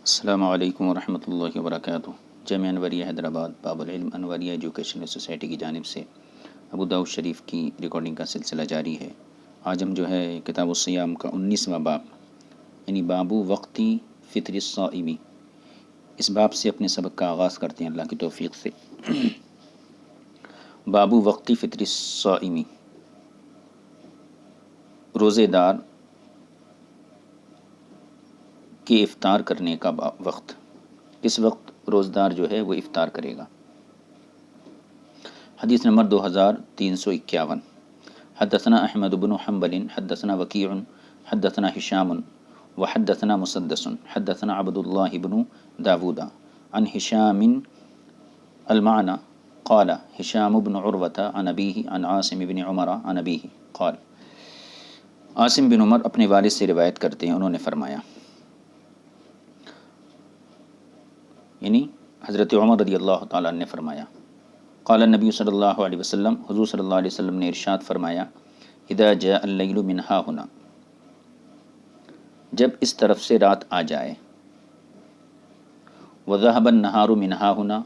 السلام علیکم ورحمۃ اللہ وبرکاتہ۔ جامعہ انوریہ حیدرآباد باب العلم انوریہ ایجوکیشنل سوسائٹی کی جانب سے ابو داؤد شریف کی ریکارڈنگ کا سلسلہ جاری ہے۔ آج ہم جو ہے کتاب الصیام کا 19واں باب یعنی بابو وقتی فطر الصائمی، اس باب سے اپنے سبق کا آغاز کرتے ہیں اللہ کی توفیق سے۔ بابو وقتی فطر الصائمی، روزے دار کے افطار کرنے کا وقت، کس وقت روزدار جو ہے وہ افطار کرے گا۔ حدیث نمبر 2351، حدثنا احمد بن حنبل حدثنا وکیع حدثنا ہشام وحدثنا مسدس حدثنا عبد اللہ بن داود عن ہشام المعنى قال ہشام بن عروة عن ابیہ عن عاصم بن عمر عن ابیہ قال، عاصم بن عمر اپنے والد سے روایت کرتے ہیں، انہوں نے فرمایا، یعنی حضرت عمر رضی اللہ تعالیٰ عنہ نے فرمایا، قال النبی صلی اللہ علیہ وسلم، حضور صلی اللہ علیہ وسلم نے ارشاد فرمایا، اذا جاء اللیل من ہا ہنا، جب اس طرف سے رات آ جائے، وذهب النہار من ہا ہنا،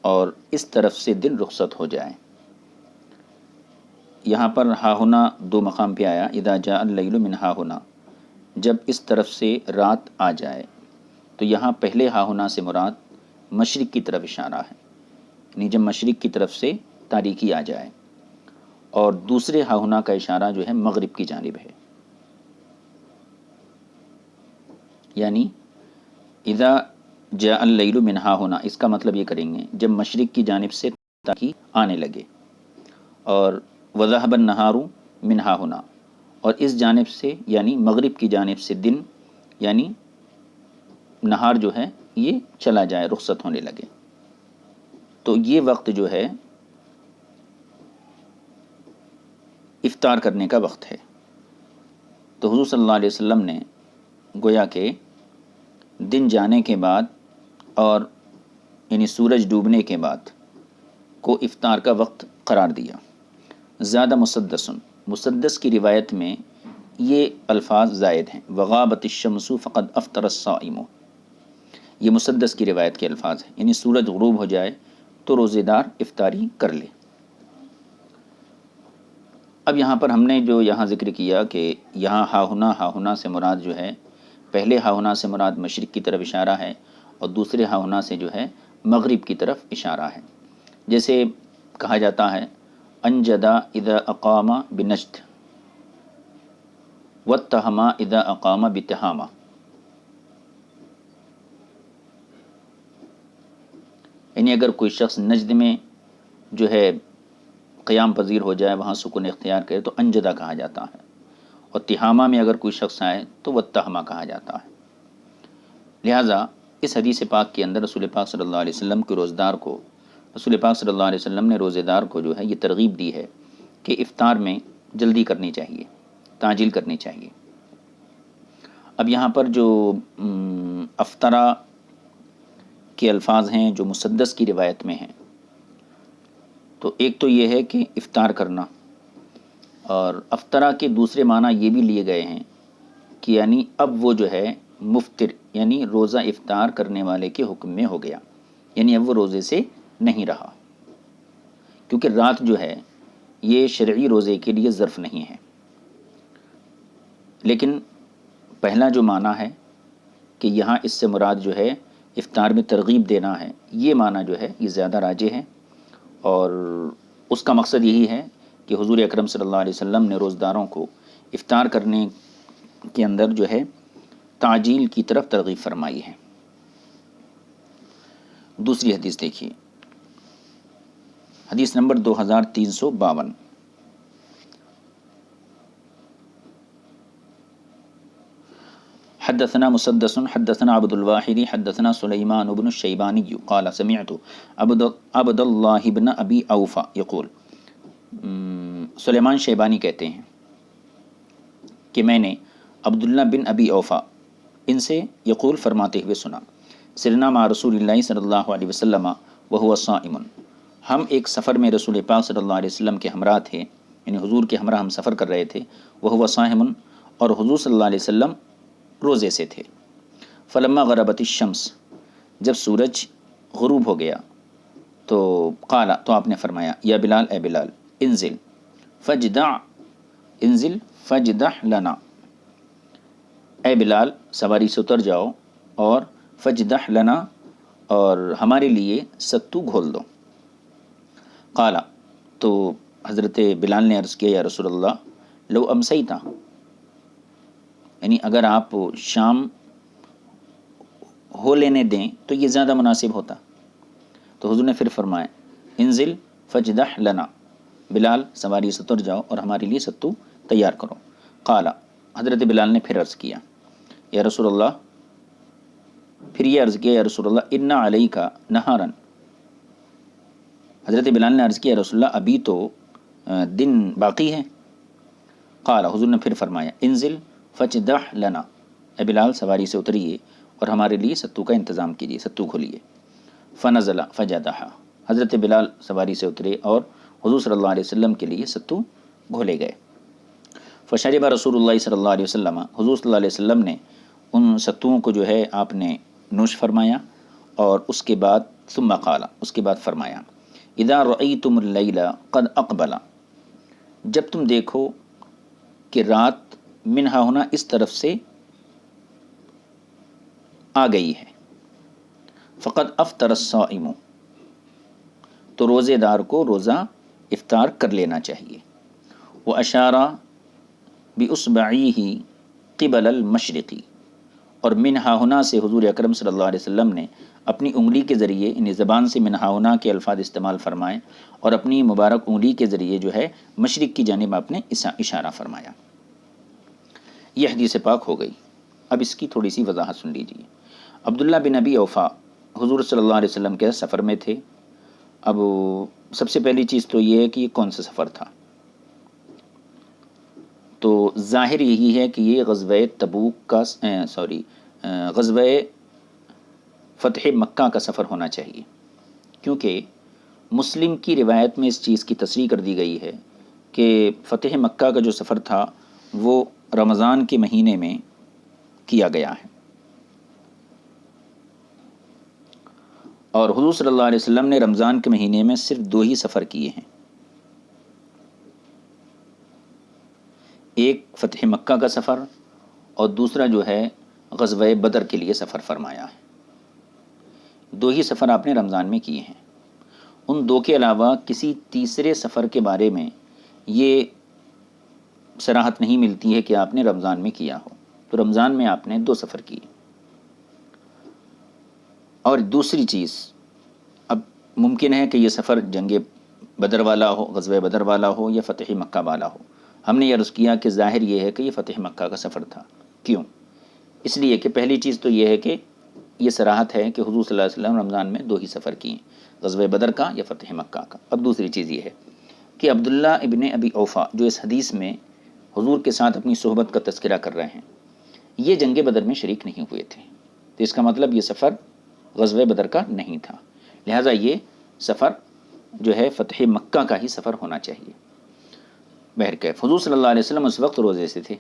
اور اس طرف سے دن رخصت ہو جائے۔ یہاں پر ہا ہنا دو مقام پہ آیا، اذا جاء اللیل من ہا ہنا، جب اس طرف سے رات آ جائے، تو یہاں پہلے ہا ہنا سے مراد مشرق کی طرف اشارہ ہے، یعنی جب مشرق کی طرف سے تاریکی آ جائے، اور دوسرے ہا ہنا کا اشارہ جو ہے مغرب کی جانب ہے، یعنی اذا جاء اللیل من ہا ہنا، اس کا مطلب یہ کریں گے جب مشرق کی جانب سے تاریکی آنے لگے، اور وذهب النہار من ہا ہنا، اور اس جانب سے یعنی مغرب کی جانب سے دن یعنی نہار جو ہے یہ چلا جائے، رخصت ہونے لگے، تو یہ وقت جو ہے افطار کرنے کا وقت ہے۔ تو حضور صلی اللہ علیہ وسلم نے گویا کہ دن جانے کے بعد اور یعنی سورج ڈوبنے کے بعد کو افطار کا وقت قرار دیا۔ زیادہ مسدس کی روایت میں یہ الفاظ زائد ہیں، وغابت الشمس فقد افطر الصائم، یہ مسدس کی روایت کے الفاظ ہیں، یعنی سورج غروب ہو جائے تو روزے دار افطاری کر لے۔ اب یہاں پر ہم نے جو یہاں ذکر کیا کہ یہاں ہا ہنا سے مراد جو ہے، پہلے ہا ہنا سے مراد مشرق کی طرف اشارہ ہے، اور دوسرے ہا ہنا سے جو ہے مغرب کی طرف اشارہ ہے۔ جیسے کہا جاتا ہے انجدا اذا اقام بنجد واتہما اذا اقام بتہامہ، یعنی اگر کوئی شخص نجد میں جو ہے قیام پذیر ہو جائے، وہاں سکون اختیار کرے تو انجدہ کہا جاتا ہے، اور تہامہ میں اگر کوئی شخص آئے تو واتہما کہا جاتا ہے۔ لہٰذا اس حدیث پاک کے اندر رسول پاک صلی اللہ علیہ وسلم کے روزدار کو، رسول پاک صلی اللہ علیہ وسلم نے روزے دار کو جو ہے یہ ترغیب دی ہے کہ افطار میں جلدی کرنی چاہیے، تعجیل کرنی چاہیے۔ اب یہاں پر جو افطرا کے الفاظ ہیں جو مسدس کی روایت میں ہیں، تو ایک تو یہ ہے کہ افطار کرنا، اور افطرا کے دوسرے معنی یہ بھی لیے گئے ہیں کہ یعنی اب وہ جو ہے مفطر یعنی روزہ افطار کرنے والے کے حکم میں ہو گیا، یعنی اب وہ روزے سے نہیں رہا، کیونکہ رات جو ہے یہ شرعی روزے کے لیے ظرف نہیں ہے۔ لیکن پہلا جو معنی ہے کہ یہاں اس سے مراد جو ہے افطار میں ترغیب دینا ہے، یہ معنی جو ہے یہ زیادہ راجح ہے، اور اس کا مقصد یہی ہے کہ حضور اکرم صلی اللہ علیہ وسلم نے روزداروں کو افطار کرنے کے اندر جو ہے تعجیل کی طرف ترغیب فرمائی ہے۔ دوسری حدیث دیکھیے، حدیث نمبر 2352، حدثنا مسدس حدثنا عبد الواحد حدثنا سلیمان بن الشیبانی قال سمعت عبد اللہ بن ابی اوفا یقول، سلیمان شیبانی کہتے ہیں کہ میں نے عبداللہ بن ابی اوفا ان سے یقول فرماتے ہوئے سنا، سرنا مع رسول اللہ صلی اللہ علیہ وسلم وهو صائم، ہم ایک سفر میں رسول پاک صلی اللہ علیہ وسلم کے ہمراہ تھے، یعنی حضور کے ہمراہ ہم سفر کر رہے تھے، وهو صائم، اور حضور صلی اللہ علیہ وسلم روزے سے تھے، فلما غربت الشمس، جب سورج غروب ہو گیا تو قال، تو آپ نے فرمایا یا بلال، اے بلال، انزل فجدع، انزل فجدع لنا، اے بلال سواری سے اتر جاؤ اور فجدع لنا، اور ہمارے لیے ستو گھول دو۔ قال، تو حضرت بلال نے عرض کیا یا رسول اللہ لو امسیتا، یعنی اگر آپ شام ہو لینے دیں تو یہ زیادہ مناسب ہوتا۔ تو حضور نے پھر فرمایا انزل فجدح لنا، بلال سواری سے اتر جاؤ اور ہمارے لیے ستو تیار کرو۔ قال، حضرت بلال نے پھر عرض کیا یا رسول اللہ، پھر یہ عرض کیا یا رسول اللہ ان علیک نہارا، حضرت بلال نے عرض کیا یا رسول اللہ ابھی تو دن باقی ہے۔ قال، حضور نے پھر فرمایا انزل فجدح لنا، اے بلال سواری سے اتریے اور ہمارے لیے ستو کا انتظام کیجیے، ستو کھولیے۔ فنزل فجدح، حضرت بلال سواری سے اترے اور حضور صلی اللہ علیہ وسلم کے لیے ستو گھولے گئے۔ فشرب رسول اللہ صلی اللہ علیہ وسلم، حضور صلی اللہ علیہ وسلم نے ان ستوؤں کو جو ہے آپ نے نوش فرمایا، اور اس کے بعد ثم قال، اس کے بعد فرمایا اذا رأیتم اللیل قد اقبل، جب تم دیکھو کہ رات منہا ہونا اس طرف سے آ گئی ہے، فقد افطر الصائم، تو روزے دار کو روزہ افطار کر لینا چاہیے۔ واشار باصبعیہ قبل المشرقی، اور منہا ہونا سے حضور اکرم صلی اللہ علیہ وسلم نے اپنی انگلی کے ذریعے، یعنی زبان سے منہا ہونا کے الفاظ استعمال فرمائے، اور اپنی مبارک انگلی کے ذریعے جو ہے مشرق کی جانب آپ نے اشارہ فرمایا۔ یہ حدیث پاک ہو گئی۔ اب اس کی تھوڑی سی وضاحت سن لیجیے۔ عبداللہ بن ابی اوفا حضور صلی اللہ علیہ وسلم کے سفر میں تھے۔ اب سب سے پہلی چیز تو یہ ہے کہ یہ کون سا سفر تھا؟ تو ظاہر یہی ہے کہ یہ غزوہ تبوک کا غزوہ فتح مکہ کا سفر ہونا چاہیے، کیونکہ مسلم کی روایت میں اس چیز کی تصریح کر دی گئی ہے کہ فتح مکہ کا جو سفر تھا وہ رمضان کے مہینے میں کیا گیا ہے، اور حضور صلی اللہ علیہ وسلم نے رمضان کے مہینے میں صرف 2 ہی سفر کیے ہیں، ایک فتح مکہ کا سفر اور دوسرا جو ہے غزوہ بدر کے لیے سفر فرمایا ہے۔ 2 ہی سفر آپ نے رمضان میں کیے ہیں۔ ان 2 کے علاوہ کسی تیسرے سفر کے بارے میں یہ صراحت نہیں ملتی ہے کہ آپ نے رمضان میں کیا ہو، تو رمضان میں آپ نے 2 سفر کیے۔ اور دوسری چیز، اب ممکن ہے کہ یہ سفر جنگ بدر والا ہو، غزوہ بدر والا ہو یا فتح مکہ والا ہو۔ ہم نے یہ عرض کیا کہ ظاہر یہ ہے کہ یہ فتح مکہ کا سفر تھا۔ کیوں؟ اس لیے کہ پہلی چیز تو یہ ہے کہ یہ صراحت ہے کہ حضور صلی اللہ علیہ وسلم رمضان میں 2 ہی سفر کیے، غزوہ بدر کا یا فتح مکہ کا۔ اب دوسری چیز یہ ہے کہ عبداللہ ابن ابی اوفا جو اس حدیث میں حضور کے ساتھ اپنی صحبت کا تذکرہ کر رہے ہیں، یہ جنگ بدر میں شریک نہیں ہوئے تھے، تو اس کا مطلب یہ سفر غزوہ بدر کا نہیں تھا، لہٰذا یہ سفر جو ہے فتح مکہ کا ہی سفر ہونا چاہیے۔ بہرکیف حضور صلی اللہ علیہ وسلم اس وقت روزے سے تھے۔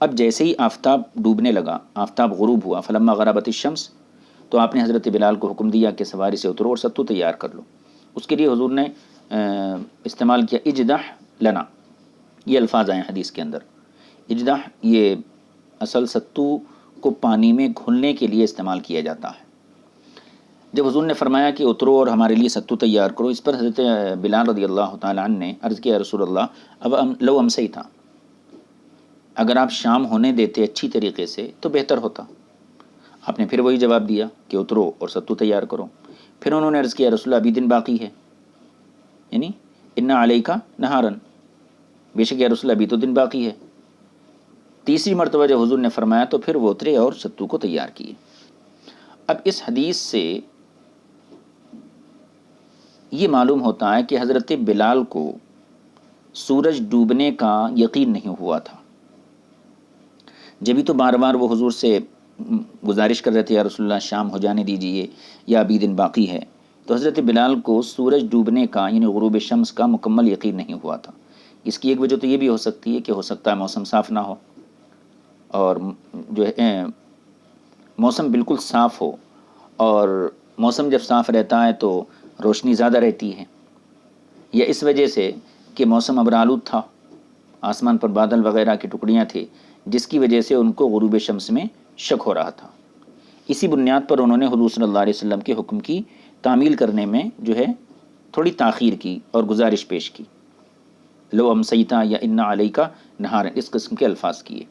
اب جیسے ہی آفتاب ڈوبنے لگا، آفتاب غروب ہوا، فلما غربت الشمس، تو آپ نے حضرت بلال کو حکم دیا کہ سواری سے اترو اور ستو تیار کر لو۔ اس کے لیے حضور نے استعمال کیا اجدح لنا، یہ الفاظ آئے حدیث کے اندر۔ اجدح یہ اصل ستو کو پانی میں گھلنے کے لیے استعمال کیا جاتا ہے۔ جب حضور نے فرمایا کہ اترو اور ہمارے لیے ستو تیار کرو، اس پر حضرت بلال رضی اللہ تعالیٰ عنہ نے عرض کیا رسول اللہ اب لو امسی تھا، اگر آپ شام ہونے دیتے اچھی طریقے سے تو بہتر ہوتا۔ آپ نے پھر وہی جواب دیا کہ اترو اور ستو تیار کرو۔ پھر انہوں نے عرض کیا رسول اللہ ابھی دن باقی ہے، یعنی ان علیکا نہارن، بے شک یا رسول اللہ ابھی تو دن باقی ہے۔ تیسری مرتبہ جب حضور نے فرمایا تو پھر وہ اترے اور ستو کو تیار کیے۔ اب اس حدیث سے یہ معلوم ہوتا ہے کہ حضرت بلال کو سورج ڈوبنے کا یقین نہیں ہوا تھا، جبھی تو بار بار وہ حضور سے گزارش کر رہے تھے یا رسول اللہ شام ہو جانے دیجئے یا ابھی دن باقی ہے، تو حضرت بلال کو سورج ڈوبنے کا یعنی غروب شمس کا مکمل یقین نہیں ہوا تھا۔ اس کی ایک وجہ تو یہ بھی ہو سکتی ہے کہ ہو سکتا ہے موسم صاف نہ ہو، اور جو ہے موسم بالکل صاف ہو، اور موسم جب صاف رہتا ہے تو روشنی زیادہ رہتی ہے، یا اس وجہ سے کہ موسم ابرآلود تھا، آسمان پر بادل وغیرہ کی ٹکڑیاں تھے، جس کی وجہ سے ان کو غروب شمس میں شک ہو رہا تھا۔ اسی بنیاد پر انہوں نے حضور صلی اللہ علیہ وسلم کے حکم کی تعمیل کرنے میں جو ہے تھوڑی تاخیر کی اور گزارش پیش کی، لو امسیتا یا ان علیکا نہارا، اس قسم کے الفاظ کیے۔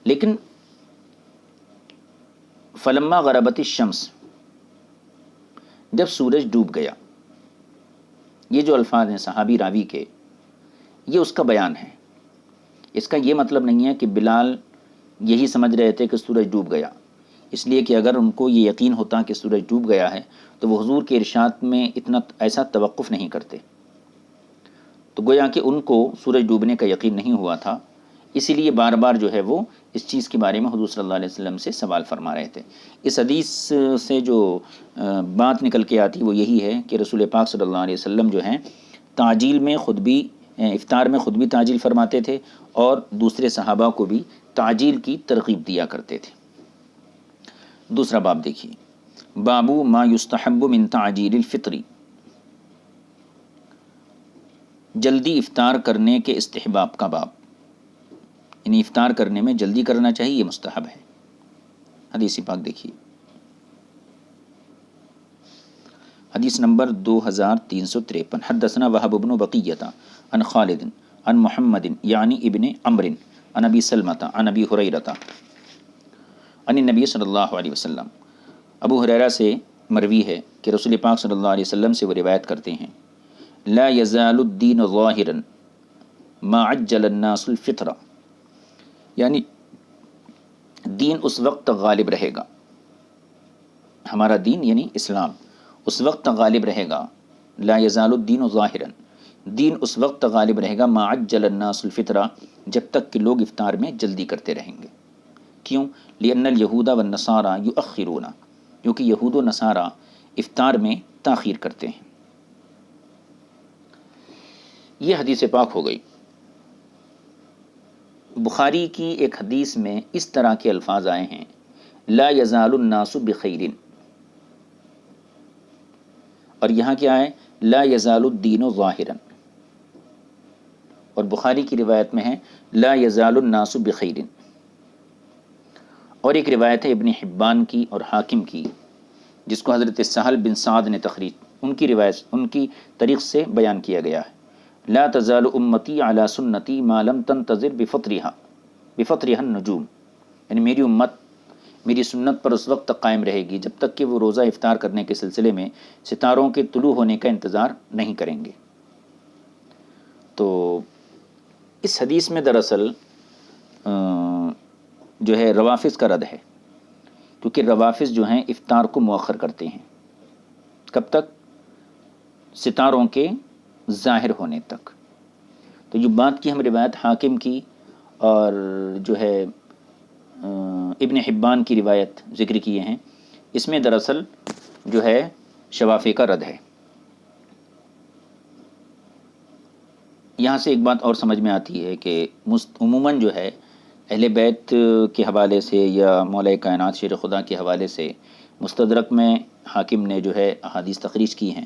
لیکن فلما غربت الشمس، جب سورج ڈوب گیا، یہ جو الفاظ ہیں صحابی راوی کے، یہ اس کا بیان ہے۔ اس کا یہ مطلب نہیں ہے کہ بلال یہی سمجھ رہے تھے کہ سورج ڈوب گیا، اس لیے کہ اگر ان کو یہ یقین ہوتا کہ سورج ڈوب گیا ہے تو وہ حضور کے ارشاد میں اتنا ایسا توقف نہیں کرتے۔ تو گویا کہ ان کو سورج ڈوبنے کا یقین نہیں ہوا تھا، اسی لیے بار بار جو ہے وہ اس چیز کے بارے میں حضور صلی اللہ علیہ وسلم سے سوال فرما رہے تھے۔ اس حدیث سے جو بات نکل کے آتی وہ یہی ہے کہ رسول پاک صلی اللہ علیہ وسلم جو ہیں تعجیل میں خود بھی، افطار میں خود بھی تعجیل فرماتے تھے، اور دوسرے صحابہ کو بھی تعجیل کی ترغیب دیا کرتے تھے۔ دوسرا باب دیکھیے، بابو ما یستحب من تعجیل الفطری، جلدی افطار کرنے کے استحباب کا باب، یعنی افطار کرنے میں جلدی کرنا چاہیے، یہ مستحب ہے۔ حدیث پاک دیکھیے، حدیث نمبر 2353، حدثنا وہب بن بقیۃ عن خالد عن محمد یعنی ابن عمرو عن ابی سلمۃ عن ابی ہریرہ عن النبی صلی اللہ علیہ وسلم، ابو ہریرہ سے مروی ہے کہ رسول پاک صلی اللہ علیہ وسلم سے وہ روایت کرتے ہیں، لا یزال الدین ظاہرا ما عجل الناس الفطر، یعنی دین اس وقت غالب رہے گا، ہمارا دین یعنی اسلام اس وقت غالب رہے گا، لا یزال الدین ظاہرا، دین اس وقت غالب رہے گا، ما عجل الناس الفطر، جب تک کہ لوگ افطار میں جلدی کرتے رہیں گے۔ کیوں؟ لأن اليہود والنصارى یؤخرون، کیونکہ یہود و نصارہ افطار میں تاخیر کرتے ہیں۔ یہ حدیث پاک ہو گئی۔ بخاری کی ایک حدیث میں اس طرح کے الفاظ آئے ہیں، لا یزال الناس بخیر، اور یہاں کیا ہے، لا یزال الدین ظاہرا، اور بخاری کی روایت میں ہے لا یزال الناس بخیر، اور ایک روایت ہے ابن حبان کی اور حاکم کی، جس کو حضرت سہل بن سعد نے تخریج، ان کی روایت، ان کی طریق سے بیان کیا گیا ہے، لا تزال امتی علی سنتی ما لم تنتظر بفطرها النجوم، یعنی میری امت میری سنت پر اس وقت تک قائم رہے گی جب تک کہ وہ روزہ افطار کرنے کے سلسلے میں ستاروں کے طلوع ہونے کا انتظار نہیں کریں گے۔ تو اس حدیث میں دراصل جو ہے روافظ کا رد ہے، کیونکہ روافظ جو ہیں افطار کو مؤخر کرتے ہیں، کب تک؟ ستاروں کے ظاہر ہونے تک۔ تو جو بات کی ہم روایت حاکم کی اور جو ہے ابن حبان کی روایت ذکر کیے ہیں، اس میں دراصل جو ہے شوافی کا رد ہے۔ یہاں سے ایک بات اور سمجھ میں آتی ہے کہ عموماً جو ہے اہل بیت کے حوالے سے یا مولا کائنات شیر خدا کے حوالے سے مستدرک میں حاکم نے جو ہے احادیث تخریج کی ہیں،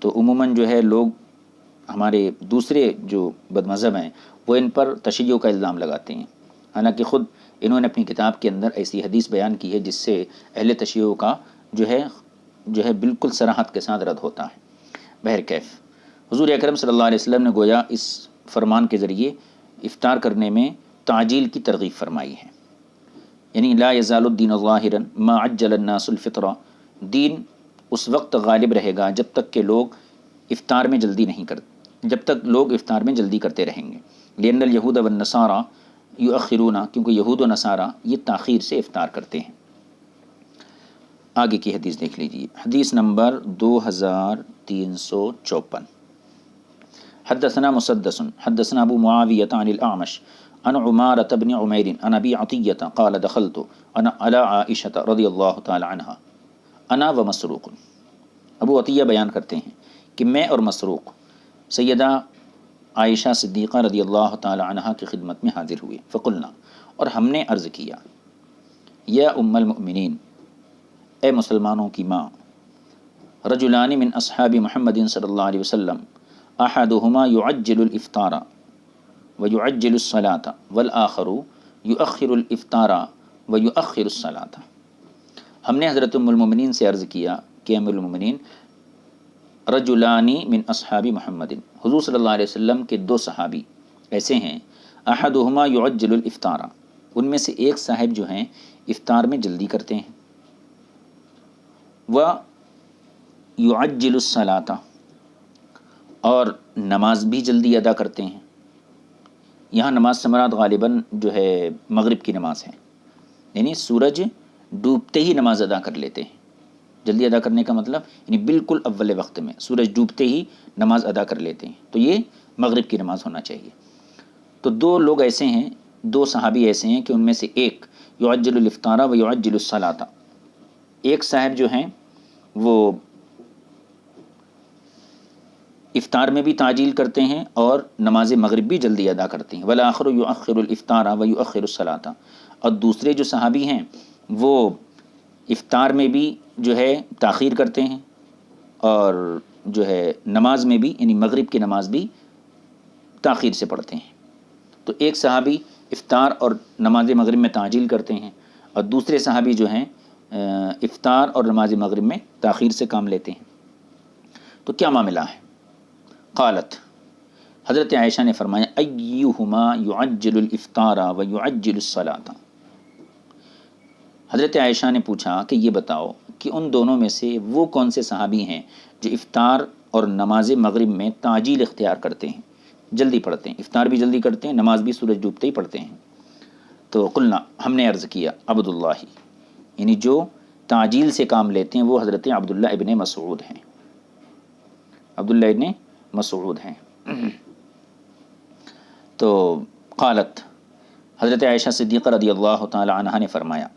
تو عموماً جو ہے لوگ ہمارے دوسرے جو بد مذہب ہیں وہ ان پر تشیع کا الزام لگاتے ہیں، حالانکہ خود انہوں نے اپنی کتاب کے اندر ایسی حدیث بیان کی ہے جس سے اہل تشیع کا جو ہے بالکل صراحت کے ساتھ رد ہوتا ہے۔ بہرکیف حضور اکرم صلی اللہ علیہ وسلم نے گویا اس فرمان کے ذریعے افطار کرنے میں تعجیل کی ترغیب فرمائی ہے، یعنی لا یزال الدین ظاہرا ما عجل الناس الفطر، دین اس وقت غالب رہے گا جب تک کہ لوگ افطار میں جلدی نہیں کرتے، جب تک لوگ افطار میں جلدی کرتے رہیں گے۔ لأن اليہود والنصارى یؤخرون، کیونکہ یہود و نصارہ یہ تاخیر سے افطار کرتے ہیں۔ آگے کی حدیث دیکھ لیجیے، حدیث نمبر 2354، حدثنا مسدس حدثنا ابو معاویہ عن الاعمش عن عمارة بن عمیر عن ابی عطیہ قال دخلت انا علی عائشہ رضی اللہ تعالی عنہا انا ومسروق، ابو عطیہ بیان کرتے ہیں کہ میں اور مسروق سیدہ عائشہ صدیقہ رضی اللہ تعالی عنہا کی خدمت میں حاضر ہوئے، فقلنا، اور ہم نے عرض کیا، یا ام المؤمنین، اے مسلمانوں کی ماں، رجلان من اصحاب محمد صلی اللہ علیہ وسلم احدہما يعجل الافطار ويعجل الصلاة والآخر يؤخر الافطار ويؤخر الصلاة۔ ہم نے حضرت ام المؤمنین سے عرض کیا کہ ام المؤمنین، رجلانی من اصحاب محمد، حضور صلی اللہ علیہ وسلم کے دو صحابی ایسے ہیں، احدہما يعجل الافطار، ان میں سے ایک صاحب جو ہیں افطار میں جلدی کرتے ہیں، ويعجل الصلاة، اور نماز بھی جلدی ادا کرتے ہیں۔ یہاں نماز سے مراد غالباً جو ہے مغرب کی نماز ہے، یعنی سورج ڈوبتے ہی نماز ادا کر لیتے ہیں۔ جلدی ادا کرنے کا مطلب یعنی بالکل اول وقت میں سورج ڈوبتے ہی نماز ادا کر لیتے ہیں، تو یہ مغرب کی نماز ہونا چاہیے۔ تو دو لوگ ایسے ہیں، دو صحابی ایسے ہیں کہ ان میں سے ایک یعجل الافطار و یعجل الصلاۃ، ایک صاحب جو ہیں وہ افطار میں بھی تعجیل کرتے ہیں اور نماز مغرب بھی جلدی ادا کرتے ہیں، والآخر یؤخر الافطار و یؤخر الصلاۃ، اور دوسرے جو صحابی ہیں وہ افطار میں بھی جو ہے تاخیر کرتے ہیں اور جو ہے نماز میں بھی یعنی مغرب کی نماز بھی تاخیر سے پڑھتے ہیں۔ تو ایک صحابی افطار اور نماز مغرب میں تعجیل کرتے ہیں اور دوسرے صحابی جو ہیں افطار اور نماز مغرب میں تاخیر سے کام لیتے ہیں۔ تو کیا معاملہ ہے؟ قالت، حضرت عائشہ نے فرمایا، ایہما یعجل الافطار و یعجل الصلاۃ۔ حضرت عائشہ نے پوچھا کہ یہ بتاؤ کہ ان دونوں میں سے وہ کون سے صحابی ہیں جو افطار اور نماز مغرب میں تعجیل اختیار کرتے ہیں، جلدی پڑھتے ہیں، افطار بھی جلدی کرتے ہیں، نماز بھی سورج ڈوبتے ہی پڑھتے ہیں۔ تو قلنا، ہم نے عرض کیا، عبداللہ، یعنی جو تعجیل سے کام لیتے ہیں وہ حضرت عبداللہ ابن مسعود ہیں، عبداللہ ابن مسعود ہیں۔ تو قالت، حضرت عائشہ صدیقہ رضی اللہ تعالی عنہا نے فرمایا،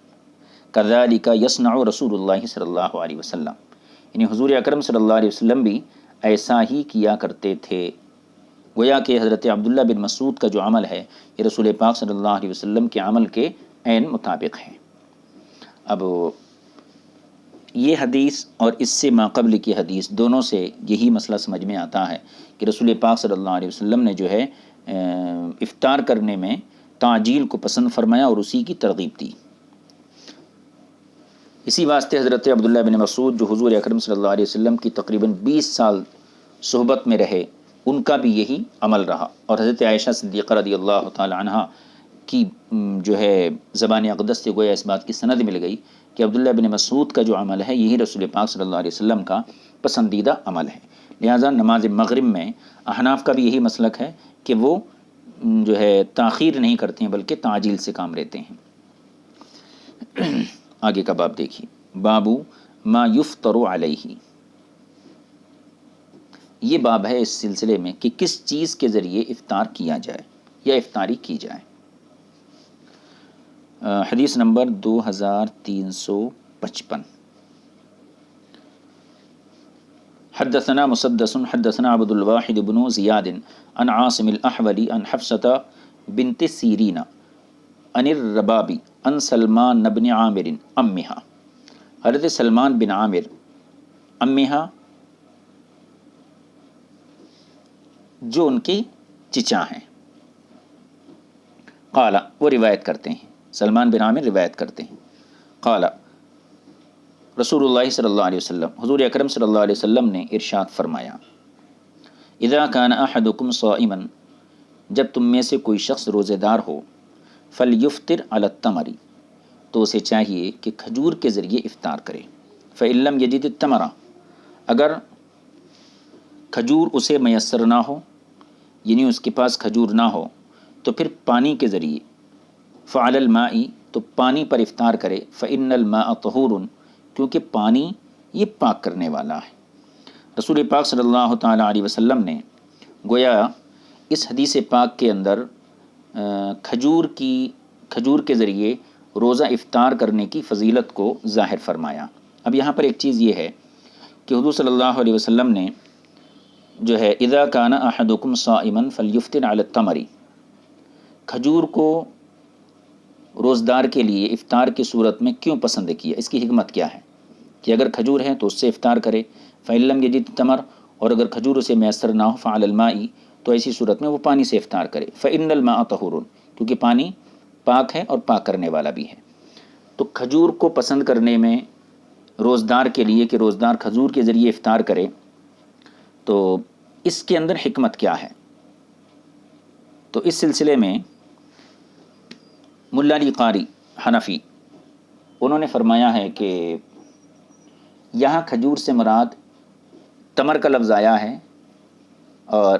کذالک یصنع رسول اللہ صلی اللہ علیہ وسلم، یعنی حضور اکرم صلی اللہ علیہ وسلم بھی ایسا ہی کیا کرتے تھے۔ گویا کہ حضرت عبداللہ بن مسعود کا جو عمل ہے یہ رسول پاک صلی اللہ علیہ وسلم کے عمل کے عین مطابق ہے۔ اب یہ حدیث اور اس سے ماقبل کی حدیث دونوں سے یہی مسئلہ سمجھ میں آتا ہے کہ رسول پاک صلی اللہ علیہ وسلم نے جو ہے افطار کرنے میں تعجیل کو پسند فرمایا اور اسی کی ترغیب دی۔ اسی واسطے حضرت عبداللہ بن مسعود جو حضور اکرم صلی اللہ علیہ وسلم کی تقریباً 20 سال صحبت میں رہے، ان کا بھی یہی عمل رہا، اور حضرت عائشہ صدیقہ رضی اللہ تعالی عنہ کی جو ہے زبان اقدس سے گویا اس بات کی سند مل گئی کہ عبداللہ بن مسعود کا جو عمل ہے یہی رسول پاک صلی اللہ علیہ وسلم کا پسندیدہ عمل ہے۔ لہٰذا نماز مغرب میں احناف کا بھی یہی مسلک ہے کہ وہ جو ہے تاخیر نہیں کرتے ہیں بلکہ تعجیل سے کام لیتے ہیں۔ آگے کا باب دیکھیے، بابو ما یفطر علیہ، یہ باب ہے اس سلسلے میں کہ کس چیز کے ذریعے افطار کیا جائے یا افطاری کی جائے۔ حدیث نمبر 2355، حدثنا مسدس حدثنا عبد الواحد بن زیاد عن عاصم الاحولی عن حفصة بنت سیرین عن الربابی عن سلمان بن عامر امہا، حضرت سلمان بن عامر امہا جو ان کے چچا ہیں، قال، وہ روایت کرتے ہیں، سلمان بن عامر روایت کرتے ہیں، قال رسول اللہ صلی اللہ علیہ وسلم، حضور اکرم صلی اللہ علیہ وسلم نے ارشاد فرمایا، اذا کان احدکم صائما، جب تم میں سے کوئی شخص روزے دار ہو، فلیفطر علی التمر، تو اسے چاہیے کہ کھجور کے ذریعے افطار کرے، فإن لم یجد التمر، اگر کھجور اسے میسر نہ ہو، یعنی اس کے پاس کھجور نہ ہو، تو پھر پانی کے ذریعے، فعلی الماء، تو پانی پر افطار کرے، فإن الماء طہور، کیونکہ پانی یہ پاک کرنے والا ہے۔ رسول پاک صلی اللہ تعالی علیہ وسلم نے گویا اس حدیث پاک کے اندر کھجور کے ذریعے روزہ افطار کرنے کی فضیلت کو ظاہر فرمایا۔ اب یہاں پر ایک چیز یہ ہے کہ حضور صلی اللہ علیہ وسلم نے جو ہے اذا کان احدکم صائما فلیفطر علی التمر، کھجور کو روزدار کے لیے افطار کی صورت میں کیوں پسند کیا، اس کی حکمت کیا ہے کہ اگر کھجور ہے تو اس سے افطار کرے، فَإِن لَّمْ يَجِدْ تَمْرًا، اور اگر کھجور اسے میسر نہ ہو فَعَلَى الْمَاءِ، تو ایسی صورت میں وہ پانی سے افطار کرے، فَإِنَّ الْمَاءَ طَهُورٌ، کیونکہ پانی پاک ہے اور پاک کرنے والا بھی ہے۔ تو کھجور کو پسند کرنے میں روزدار کے لیے کہ روزدار کھجور کے ذریعے افطار کرے، تو اس کے اندر حکمت کیا ہے؟ تو اس سلسلے میں ملا علی قاری حنفی انہوں نے فرمایا ہے کہ یہاں کھجور سے مراد تمر کا لفظ آیا ہے، اور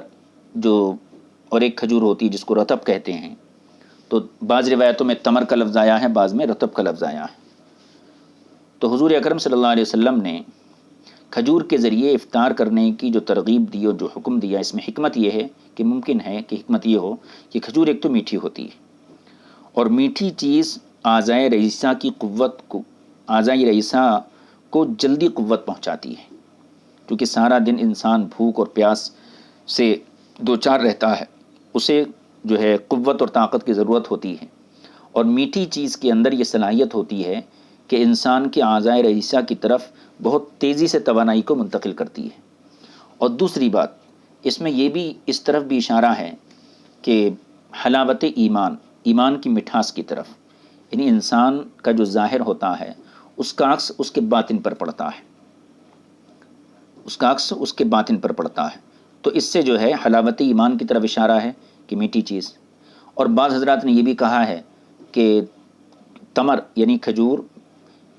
ایک کھجور ہوتی ہے جس کو رطب کہتے ہیں، تو بعض روایتوں میں تمر کا لفظ آیا ہے، بعض میں رطب کا لفظ آیا ہے۔ تو حضور اکرم صلی اللہ علیہ وسلم نے کھجور کے ذریعے افطار کرنے کی جو ترغیب دی اور جو حکم دیا، اس میں حکمت یہ ہے کہ ممکن ہے کہ حکمت یہ ہو کہ کھجور ایک تو میٹھی ہوتی ہے، اور میٹھی چیز اعضائے رئیسہ کی قوت کو، اعضائے رئیسہ کو جلدی قوت پہنچاتی ہے، کیونکہ سارا دن انسان بھوک اور پیاس سے دوچار رہتا ہے، اسے جو ہے قوت اور طاقت کی ضرورت ہوتی ہے، اور میٹھی چیز کے اندر یہ صلاحیت ہوتی ہے کہ انسان کے اعضائے رئیسہ کی طرف بہت تیزی سے توانائی کو منتقل کرتی ہے۔ اور دوسری بات، اس میں یہ بھی اس طرف بھی اشارہ ہے کہ حلاوت ایمان، ایمان کی مٹھاس کی طرف، یعنی انسان کا جو ظاہر ہوتا ہے اس کا عکس اس کے باطن پر پڑتا ہے، اس کا عکس اس کے باطن پر پڑتا ہے، تو اس سے جو ہے حلاوت ایمان کی طرف اشارہ ہے کہ میٹھی چیز۔ اور بعض حضرات نے یہ بھی کہا ہے کہ تمر یعنی کھجور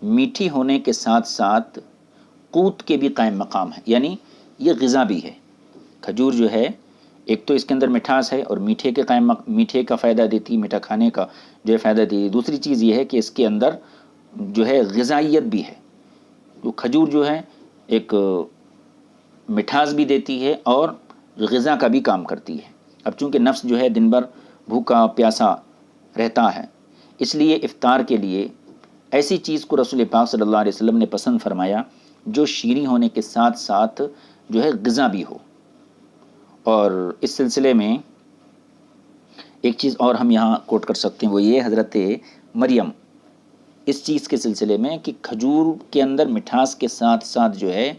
میٹھی ہونے کے ساتھ ساتھ قوت کے بھی قائم مقام ہے، یعنی یہ غذا بھی ہے۔ کھجور جو ہے ایک تو اس کے اندر مٹھاس ہے اور میٹھے کا فائدہ دیتی، میٹھا کھانے کا جو ہے فائدہ دیتی۔ دوسری چیز یہ ہے کہ اس کے اندر جو ہے غذائیت بھی ہے، جو کھجور جو ہے ایک مٹھاس بھی دیتی ہے اور غذا کا بھی کام کرتی ہے۔ اب چونکہ نفس جو ہے دن بھر بھوکا پیاسا رہتا ہے، اس لیے افطار کے لیے ایسی چیز کو رسول پاک صلی اللہ علیہ وسلم نے پسند فرمایا جو شیریں ہونے کے ساتھ ساتھ جو ہے غذا بھی ہو۔ اور اس سلسلے میں ایک چیز اور ہم یہاں کوٹ کر سکتے ہیں، وہ یہ حضرت مریم اس چیز کے سلسلے میں کہ کھجور کے اندر مٹھاس کے ساتھ ساتھ جو ہے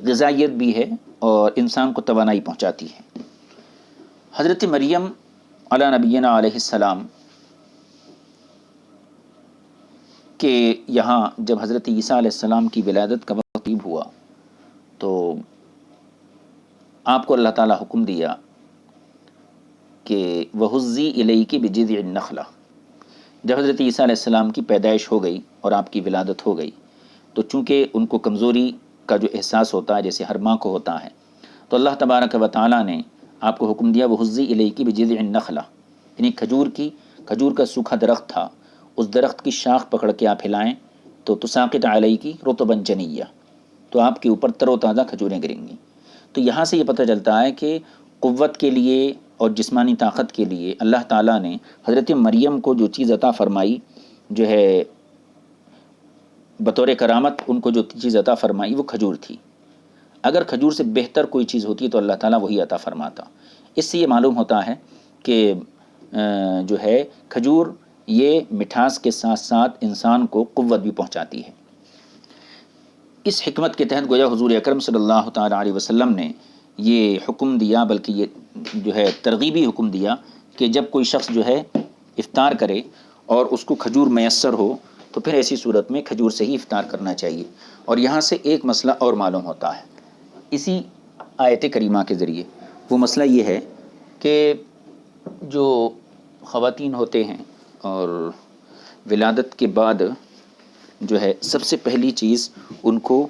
غذائیت بھی ہے اور انسان کو توانائی پہنچاتی ہے۔ حضرت مریم علی نبینا علیہ السلام کہ یہاں جب حضرت عیسیٰ علیہ السلام کی ولادت کا وقت قریب ہوا تو آپ کو اللہ تعالیٰ حکم دیا کہ وَهُزِّي إِلَيْكِ بِجِذْعِ النَّخْلَةِ۔ جب حضرت عیسیٰ علیہ السلام کی پیدائش ہو گئی اور آپ کی ولادت ہو گئی تو چونکہ ان کو کمزوری کا جو احساس ہوتا ہے جیسے ہر ماں کو ہوتا ہے، تو اللہ تبارک و تعالیٰ نے آپ کو حکم دیا وَهُزِّي إِلَيْكِ بِجِذْعِ النَّخْلَةِ، یعنی کھجور کا سوکھا درخت تھا، اس درخت کی شاخ پکڑ کے آپ ہلائیں تو تساقط علیکی رطبا جنیہ، تو آپ کے اوپر تر و تازہ کھجوریں گریں گی۔ تو یہاں سے یہ پتہ چلتا ہے کہ قوت کے لیے اور جسمانی طاقت کے لیے اللہ تعالیٰ نے حضرت مریم کو جو چیز عطا فرمائی، جو ہے بطور کرامت ان کو جو چیز عطا فرمائی وہ کھجور تھی۔ اگر کھجور سے بہتر کوئی چیز ہوتی تو اللہ تعالیٰ وہی عطا فرماتا۔ اس سے یہ معلوم ہوتا ہے کہ جو ہے کھجور یہ مٹھاس کے ساتھ ساتھ انسان کو قوت بھی پہنچاتی ہے۔ اس حکمت کے تحت گویا حضور اکرم صلی اللہ تعالیٰ علیہ وسلم نے یہ حکم دیا، بلکہ یہ جو ہے ترغیبی حکم دیا کہ جب کوئی شخص جو ہے افطار کرے اور اس کو کھجور میسر ہو تو پھر ایسی صورت میں کھجور سے ہی افطار کرنا چاہیے۔ اور یہاں سے ایک مسئلہ اور معلوم ہوتا ہے اسی آیت کریمہ کے ذریعے، وہ مسئلہ یہ ہے کہ جو خواتین ہوتے ہیں اور ولادت کے بعد جو ہے سب سے پہلی چیز ان کو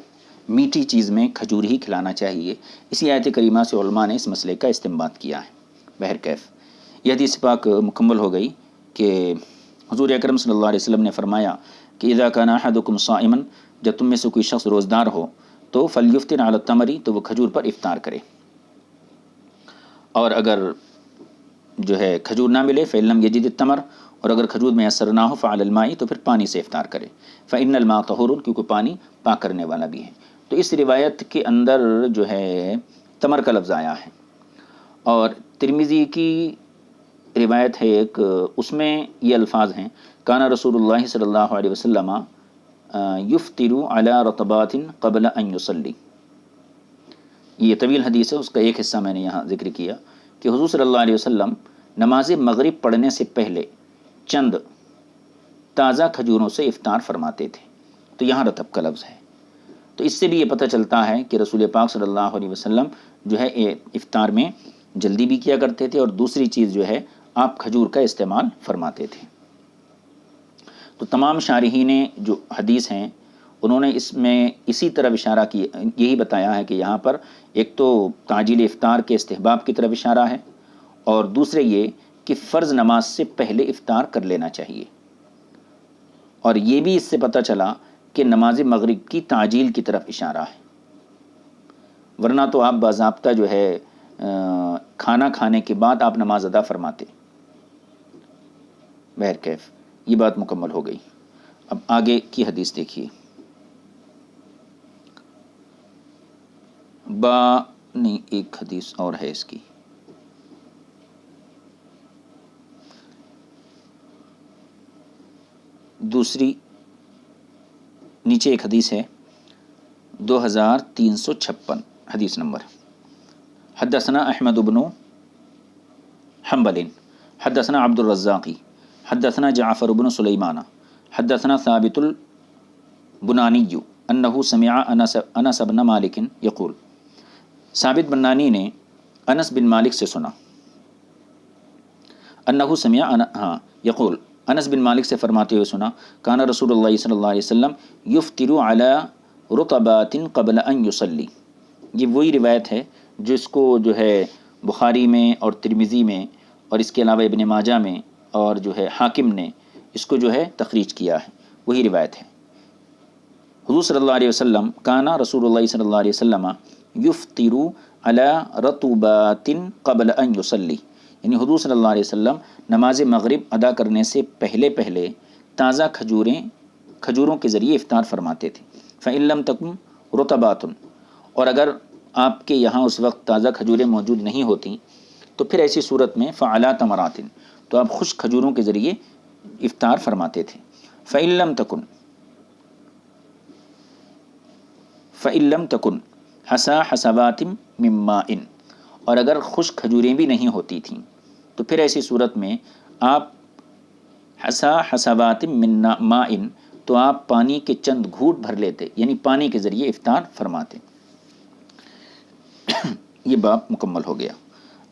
میٹھی چیز میں کھجور ہی کھلانا چاہیے۔ اسی آیت کریمہ سے علماء نے اس مسئلے کا استنباط کیا ہے۔ بہرکیف یہ حدیث پاک مکمل ہو گئی کہ حضور اکرم صلی اللہ علیہ وسلم نے فرمایا کہ اذا کان احدکم صائما، جب تم میں سے کوئی شخص روزدار ہو تو فلیفطر علی التمر، تو وہ کھجور پر افطار کرے، اور اگر جو ہے کھجور نہ ملے فإن لم یجد التمر، اور اگر کھجور میسر نہ ہو فعلی الماء، تو پھر پانی سے افطار کرے، فإن الماء طہور، کیونکہ پانی پاک کرنے والا بھی ہے۔ تو اس روایت کے اندر جو ہے تمر کا لفظ آیا ہے، اور ترمذی کی روایت ہے ایک، اس میں یہ الفاظ ہیں کانا رسول اللہ صلی اللہ علیہ وسلم یفطر علی رطبات قبل ان یصلی. یہ طویل حدیث ہے، اس کا ایک حصہ میں نے یہاں ذکر کیا کہ حضور صلی اللہ علیہ وسلم نماز مغرب پڑھنے سے پہلے چند تازہ کھجوروں سے افطار فرماتے تھے. تو یہاں رطب کا لفظ ہے. تو اس سے بھی یہ پتہ چلتا ہے کہ رسول پاک صلی اللہ علیہ وسلم جو ہے افطار میں جلدی بھی کیا کرتے تھے، اور دوسری چیز جو ہے آپ کھجور کا استعمال فرماتے تھے. تو تمام شارحین جو حدیث ہیں انہوں نے اس میں اسی طرف اشارہ کی، یہی بتایا ہے کہ یہاں پر ایک تو تعجیل افطار کے استحباب کی طرف اشارہ ہے، اور دوسرے یہ کہ فرض نماز سے پہلے افطار کر لینا چاہیے. اور یہ بھی اس سے پتہ چلا کہ نماز مغرب کی تعجیل کی طرف اشارہ ہے، ورنہ تو آپ باضابطہ جو ہے کھانا کھانے کے بعد آپ نماز ادا فرماتے. بہرکیف یہ بات مکمل ہو گئی. اب آگے کی حدیث دیکھیے. نہیں، ایک حدیث اور ہے اس کی. دوسری نیچے ایک حدیث ہے 2356 حدیث نمبر. حدثنا احمد بن حنبل حدثنا عبد الرزاق حدثنا جعفر بن سلیمان حدثنا ثابت البنانی انه سمع انس بن مالک یقول. ثابت بنانی نے انس بن مالک سے سنا، انه سمع یقول، انس بن مالک سے فرماتے ہوئے سنا، کانا رسول اللہ صلی اللہ علیہ وسلم یفطر علی رطبات قبل ان یصلی. یہ وہی روایت ہے جو اس کو جو ہے بخاری میں اور ترمذی میں اور اس کے علاوہ ابن ماجہ میں اور جو ہے حاکم نے اس کو جو ہے تخریج کیا ہے، وہی روایت ہے. حضور صلی اللہ علیہ وسلم کانا رسول اللہ صلی اللہ علیہ وسلم یفطر علی رطبات قبل ان یصلی، یعنی حضور صلی اللہ علیہ وسلم نماز مغرب ادا کرنے سے پہلے پہلے تازہ کھجوروں کے ذریعے افطار فرماتے تھے. فإن لم تکن رطبات، اور اگر آپ کے یہاں اس وقت تازہ کھجوریں موجود نہیں ہوتی تو پھر ایسی صورت میں فعلی تمرات، تو آپ خشک کھجوروں کے ذریعے افطار فرماتے تھے. فإن لم تکن حسا حسوات من ماء، اور اگر خشک کھجوریں بھی نہیں ہوتی تھیں تو پھر ایسی صورت میں آپ حسا حسوات من ماء، تو آپ پانی کے چند گھونٹ بھر لیتے، یعنی پانی کے ذریعے افطار فرماتے. یہ باب مکمل ہو گیا.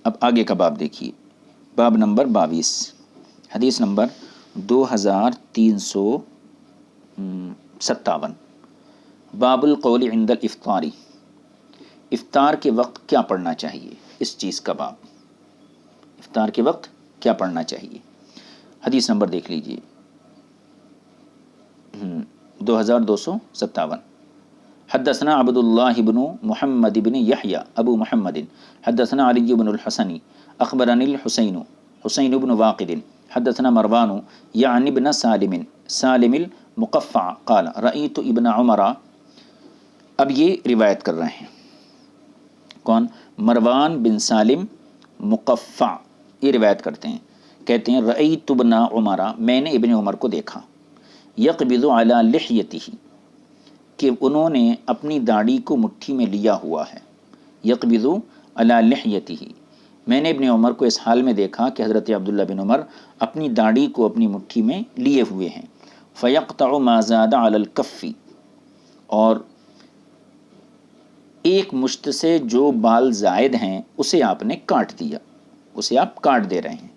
اب آگے کا باب دیکھیے، باب نمبر 22، حدیث نمبر 2357. باب القول عند الافطاری، افطار کے وقت کیا پڑھنا چاہیے، اس چیز کا باب، افطار کے وقت کیا پڑھنا چاہیے. حدیث نمبر دیکھ لیجئے 2257. حدثنا عبد اللہ بن محمد بن یحییٰ ابو محمد حدثنا علی بن الحسن اخبرنی حسین بن واقد حدثنا مروان یعنی ابن سالم المقفع قال رأیت ابن عمر. اب یہ روایت کر رہے ہیں کون؟ مروان بن سالم مقفع، یہ روایت کرتے ہیں، کہتے ہیں رأیت ابن عمر، میں نے ابن عمر کو دیکھا، یقبض علی لحیتہ، کہ انہوں نے اپنی داڑھی کو مٹھی میں لیا ہوا ہے. یقبض علی لحیتہ، میں نے ابن عمر کو اس حال میں دیکھا کہ حضرت عبداللہ بن عمر اپنی داڑھی کو اپنی مٹھی میں لیے ہوئے ہیں. فیقطع ما زاد علی الکف، اور ایک مشت سے جو بال زائد ہیں اسے آپ نے کاٹ دیا، اسے آپ کاٹ دے رہے ہیں.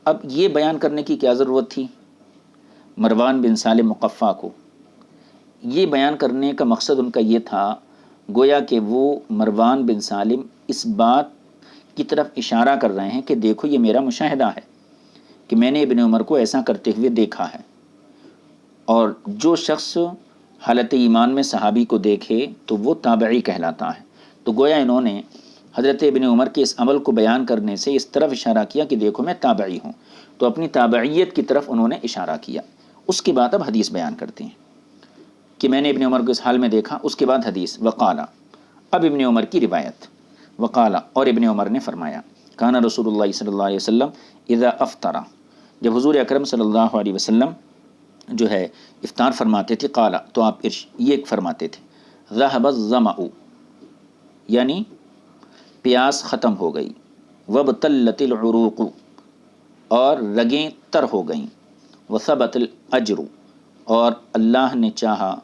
اب یہ بیان کرنے کی کیا ضرورت تھی مروان بن سالم مقفع کو؟ یہ بیان کرنے کا مقصد ان کا یہ تھا گویا کہ وہ مروان بن سالم اس بات کی طرف اشارہ کر رہے ہیں کہ دیکھو یہ میرا مشاہدہ ہے کہ میں نے ابن عمر کو ایسا کرتے ہوئے دیکھا ہے. اور جو شخص حالت ایمان میں صحابی کو دیکھے تو وہ تابعی کہلاتا ہے. تو گویا انہوں نے حضرت ابن عمر کے اس عمل کو بیان کرنے سے اس طرف اشارہ کیا کہ دیکھو میں تابعی ہوں، تو اپنی تابعیت کی طرف انہوں نے اشارہ کیا. اس کے بعد اب حدیث بیان کرتے ہیں کہ میں نے ابن عمر کو اس حال میں دیکھا. اس کے بعد حدیث وقالا، اب ابن عمر کی روایت. وقالا، اور ابن عمر نے فرمایا کان رسول اللہ صلی اللہ علیہ وسلم اذا افطر، جب حضور اکرم صلی اللہ علیہ وسلم جو ہے افطار فرماتے تھے، قال تو آپ یہ فرماتے تھے، ذهب الظمأ یعنی پیاس ختم ہو گئی، وابتلت العروق اور رگیں تر ہو گئیں، وثبت الاجر اور اللہ نے چاہا،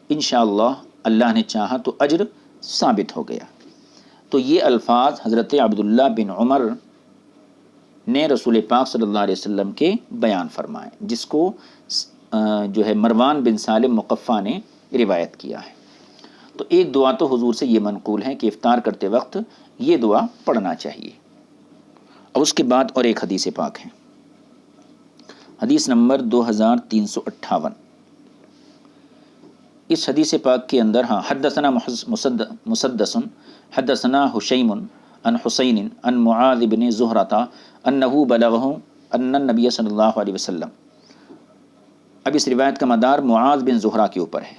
انشاءاللہ اللہ نے چاہا تو اجر ثابت ہو گیا۔ تو یہ الفاظ حضرت عبداللہ بن عمر نے رسول پاک صلی اللہ علیہ وسلم کے بیان فرمائے، جس کو جو ہے مروان بن سالم مقفع نے روایت کیا ہے۔ تو ایک دعا تو حضور سے یہ منقول ہے کہ افطار کرتے وقت یہ دعا پڑھنا چاہیے۔ اور اس کے بعد اور ایک حدیث پاک ہے، حدیث نمبر 2358۔ اس حدیث پاک کے اندر حدثنا مسدس حدثنا حشیم عن حسین عن معاذ بن زہرۃ انہ بلغہ ان النبی صلی اللہ علیہ وسلم۔ اب اس روایت کا مدار معاذ بن زہرہ کے اوپر ہے۔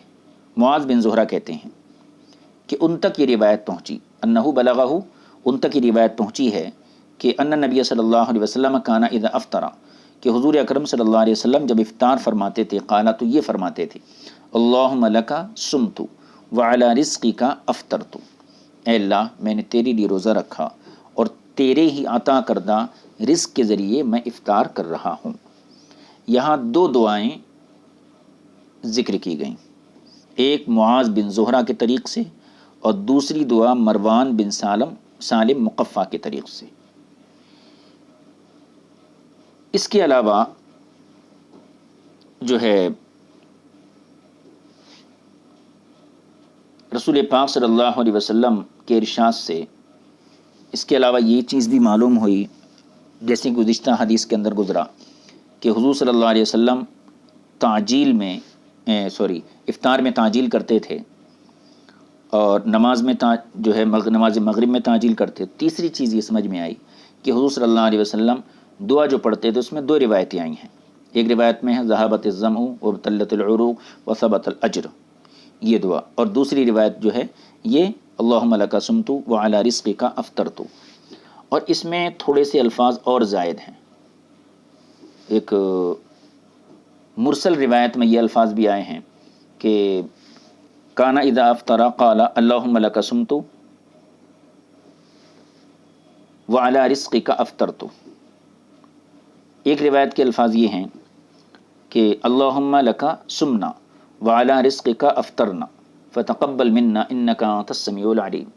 معاذ بن زہرہ کہتے ہیں کہ ان تک یہ روایت پہنچی، انہ بلغہ، ان تک یہ روایت پہنچی ہے کہ ان نبی صلی اللہ علیہ وسلم کان اذا افطر، کہ حضور اکرم صلی اللہ علیہ وسلم جب افطار فرماتے تھے، قالا تو یہ فرماتے تھے، اللہم لک صمت وعلی رزقک افطرت، اے اللہ میں نے تیرے لیے روزہ رکھا اور تیرے ہی عطا کردہ رزق کے ذریعے میں افطار کر رہا ہوں۔ یہاں دو دعائیں ذکر کی گئیں، ایک معاذ بن زہرہ کے طریق سے اور دوسری دعا مروان بن سالم مقفع کے طریق سے۔ اس کے علاوہ جو ہے رسول پاک صلی اللہ علیہ وسلم کے ارشاد سے اس کے علاوہ یہ چیز بھی معلوم ہوئی، جیسے گزشتہ حدیث کے اندر گزرا کہ حضور صلی اللہ علیہ وسلم افطار میں تعجیل کرتے تھے اور نماز میں جو ہے نماز مغرب میں تعجیل کرتے۔ تیسری چیز یہ سمجھ میں آئی کہ حضور صلی اللہ علیہ وسلم دعا جو پڑھتے تھے اس میں دو روایتیں آئی ہیں، ایک روایت میں ہے ذہبت الظمأ وابتلت العروق وثبت الاجر، یہ دعا، اور دوسری روایت جو ہے یہ اللہم لک صمت وعلی رزقک افطرت، اور اس میں تھوڑے سے الفاظ اور زائد ہیں۔ ایک مرسل روایت میں یہ الفاظ بھی آئے ہیں کہ کان اذا افطر قال اللہم لک صمت وعلی رزقک افطرت۔ ایک روایت کے الفاظ یہ ہیں کہ اللہم لک صمنا وعلی رزقک افطرنا فتقبل منا انک انت السمیع العلیم،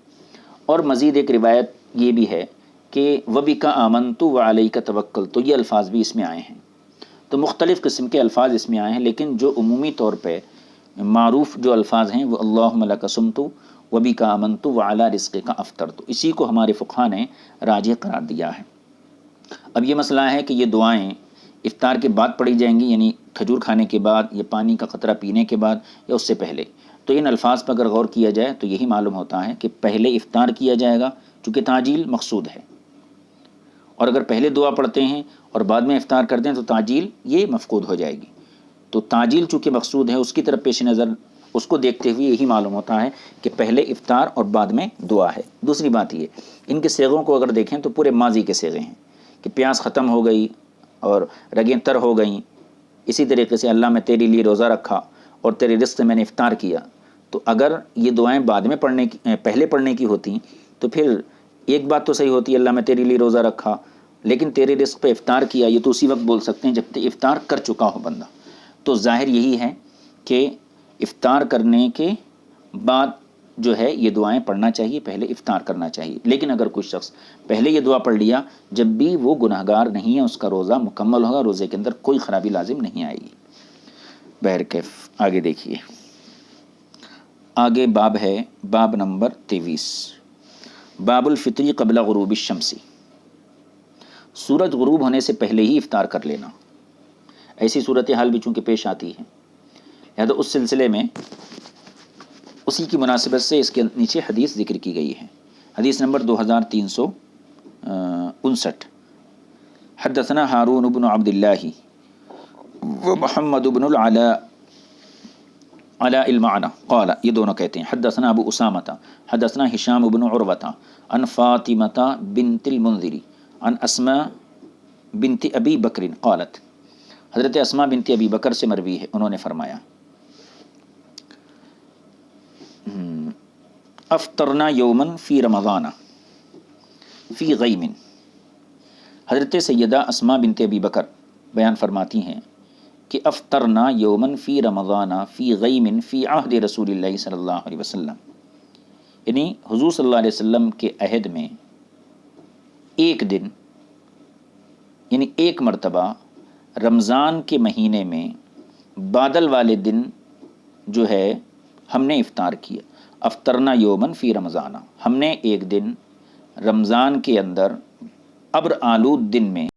اور مزید ایک روایت یہ بھی ہے کہ وبک آمنت وعلیک توکلت، تو یہ الفاظ بھی اس میں آئے ہیں۔ تو مختلف قسم کے الفاظ اس میں آئے ہیں، لیکن جو عمومی طور پہ معروف جو الفاظ ہیں وہ اللہم لک صمت وبک آمنت وعلی رزقک افطرت، اسی کو ہمارے فقہا نے راجح قرار دیا ہے۔ اب یہ مسئلہ ہے کہ یہ دعائیں افطار کے بعد پڑھی جائیں گی، یعنی کھجور کھانے کے بعد یا پانی کا قطرہ پینے کے بعد یا اس سے پہلے۔ تو ان الفاظ پر اگر غور کیا جائے تو یہی معلوم ہوتا ہے کہ پہلے افطار کیا جائے گا چونکہ تعجیل مقصود ہے، اور اگر پہلے دعا پڑھتے ہیں اور بعد میں افطار کرتے ہیں تو تعجیل یہ مفقود ہو جائے گی۔ تو تعجیل چونکہ مقصود ہے اس کی طرف پیش نظر اس کو دیکھتے ہوئے یہی معلوم ہوتا ہے کہ پہلے افطار اور بعد میں دعا ہے۔ دوسری بات یہ، ان کے صیغوں کو اگر دیکھیں تو پورے ماضی کے صیغے ہیں کہ پیاس ختم ہو گئی اور رگیں تر ہو گئیں، اسی طریقے سے اللہ میں تیرے لیے روزہ رکھا اور تیرے رزق سے میں نے افطار کیا۔ تو اگر یہ دعائیں بعد میں پہلے پڑھنے کی ہوتی تو پھر ایک بات تو صحیح ہوتی ہے اللہ میں تیرے لیے روزہ رکھا، لیکن تیرے رزق پہ افطار کیا، یہ تو اسی وقت بول سکتے ہیں جب افطار کر چکا ہو بندہ۔ تو ظاہر یہی ہے کہ افطار کرنے کے بعد جو ہے یہ دعائیں پڑھنا چاہیے، پہلے افطار کرنا چاہیے۔ لیکن اگر کوئی شخص پہلے یہ دعا پڑھ لیا جب بھی وہ گناہگار نہیں ہے، اس کا روزہ مکمل ہوگا، روزے کے اندر کوئی خرابی لازم نہیں آئے گی۔ بہرکیف آگے دیکھیے، آگے باب ہے، باب نمبر 23، باب الفطری قبل غروب الشمس، سورج غروب ہونے سے پہلے ہی افطار کر لینا۔ ایسی صورتحال بھی چونکہ پیش آتی ہے، لہذا اس سلسلے میں اسی کی مناسبت سے اس کے نیچے حدیث ذکر کی گئی ہے۔ حدیث نمبر 2359، حدثنا ہارون بن عبد اللہ ومحمد بن العلاء المعنى قال، یہ دونوں کہتے ہیں حدثنا ابو اسامہ حدثنا ہشام بن عروہ عن فاطمہ بنت المنذر عن اسماء بنت ابی بکر قالت، حضرت اسماء بنت ابی بکر سے مروی ہے، انہوں نے فرمایا افطرنا یومن فی رمضان فی غیم، حضرت سیدہ اسماء بنت ابی بکر بیان فرماتی ہیں کہ افطرنا یومن فی رمضان فی غیم فی عہد رسول اللہ صلی اللہ علیہ وسلم، یعنی حضور صلی اللہ علیہ وسلم کے عہد میں ایک دن، یعنی ایک مرتبہ رمضان کے مہینے میں بادل والے دن جو ہے ہم نے افطار کیا۔ افطرنا یومن فی رمضان، ہم نے ایک دن رمضان کے اندر ابر آلود دن میں